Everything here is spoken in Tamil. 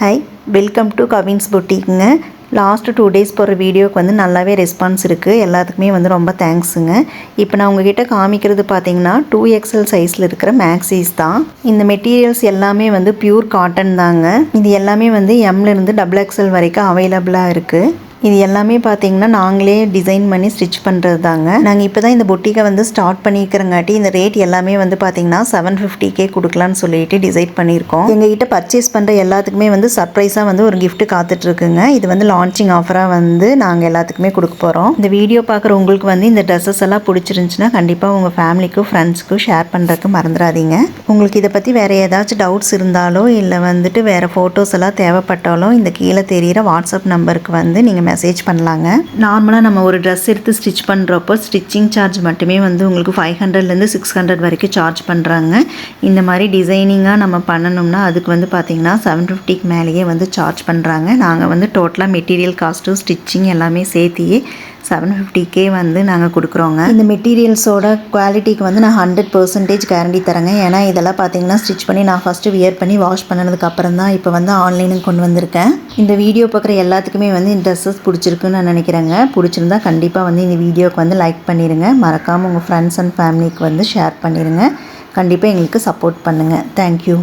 ஹாய், வெல்கம் டு கவின்ஸ் பொட்டிக்குங்க. லாஸ்ட் 2 டேஸ் போகிற வீடியோக்கு வந்து நல்லாவே ரெஸ்பான்ஸ் இருக்குது. எல்லாத்துக்குமே வந்து ரொம்ப தேங்க்ஸுங்க. இப்போ நான் உங்ககிட்ட காமிக்கிறது பார்த்தீங்கன்னா 2XL சைஸில் இருக்கிற மேக்ஸீஸ் தான். இந்த மெட்டீரியல்ஸ் எல்லாமே வந்து பியூர் காட்டன் தாங்க. இது எல்லாமே வந்து எம்லேருந்து XXL வரைக்கும் அவைலபிளாக இருக்குது. இது எல்லாமே பார்த்தீங்கன்னா நாங்களே டிசைன் பண்ணி ஸ்டிச் பண்ணுறது தாங்க. நாங்கள் இப்போ தான் இந்த பொட்டிக்கை வந்து ஸ்டார்ட் பண்ணிக்கிறங்காட்டி இந்த ரேட் எல்லாமே வந்து பார்த்தீங்கன்னா 750K கொடுக்கலான்னு சொல்லிட்டு டிசைட் பண்ணியிருக்கோம். எங்ககிட்ட பர்ச்சேஸ் பண்ணுற எல்லாத்துக்குமே வந்து சர்ப்ரைஸாக வந்து ஒரு கிஃப்ட் காத்துட்ருக்குங்க. இது வந்து லான்ச்சிங் ஆஃபராக வந்து நாங்கள் எல்லாத்துக்குமே கொடுக்க போகிறோம். இந்த வீடியோ பார்க்குற உங்களுக்கு வந்து இந்த ட்ரெஸ்ஸஸ் எல்லாம் பிடிச்சிருந்துச்சுன்னா கண்டிப்பாக உங்கள் ஃபேமிலிக்கும் ஃப்ரெண்ட்ஸுக்கும் ஷேர் பண்ணுறதுக்கு மறந்துடாதீங்க. உங்களுக்கு இதை பற்றி வேறு ஏதாச்சும் டவுட்ஸ் இருந்தாலோ இல்லை வந்துட்டு வேறு ஃபோட்டோஸ் எல்லாம் தேவைப்பட்டாலோ இந்த கீழே தெரிகிற வாட்ஸ்அப் நம்பருக்கு வந்து நீங்கள் மெசேஜ் பண்ணலாங்க. நார்மலாக நம்ம ஒரு ட்ரெஸ் எடுத்து ஸ்டிச் பண்ணுறப்போ ஸ்டிச்சிங் சார்ஜ் மட்டுமே வந்து உங்களுக்கு 500லேருந்து 600 வரைக்கும் சார்ஜ் பண்ணுறாங்க. இந்த மாதிரி டிசைனிங்காக நம்ம பண்ணணும்னா அதுக்கு வந்து பார்த்திங்கன்னா 750க்கு மேலேயே வந்து சார்ஜ் பண்ணுறாங்க. நாங்கள் வந்து டோட்டலாக மெட்டீரியல் காஸ்ட்டும் ஸ்டிச்சிங் எல்லாமே சேர்த்தியே 750K வந்து நாங்கள் கொடுக்குறோங்க. இந்த மெட்டீரியல்ஸோட குவாலிட்டிக்கு வந்து நான் 100% கேரண்டி தரேங்க. ஏன்னா இதெல்லாம் பார்த்தீங்கன்னா ஸ்டிச் பண்ணி நான் ஃபஸ்ட்டு வியர் பண்ணி வாஷ் பண்ணதுக்கு அப்புறம் தான் இப்போ வந்து ஆன்லைனுக்கு கொண்டு வந்திருக்கேன். இந்த வீடியோ பார்க்குற எல்லாத்துக்குமே வந்து இந்த ட்ரெஸ்ஸஸ் பிடிச்சிருக்குன்னு நான் நினைக்கிறேங்க. பிடிச்சிருந்தா கண்டிப்பாக வந்து இந்த வீடியோக்கு வந்து லைக் பண்ணிடுங்க. மறக்காமல் உங்கள் ஃப்ரெண்ட்ஸ் அண்ட் ஃபேமிலிக்கு வந்து ஷேர் பண்ணிடுங்க. கண்டிப்பாக எங்களுக்கு சப்போர்ட் பண்ணுங்கள். தேங்க்யூ.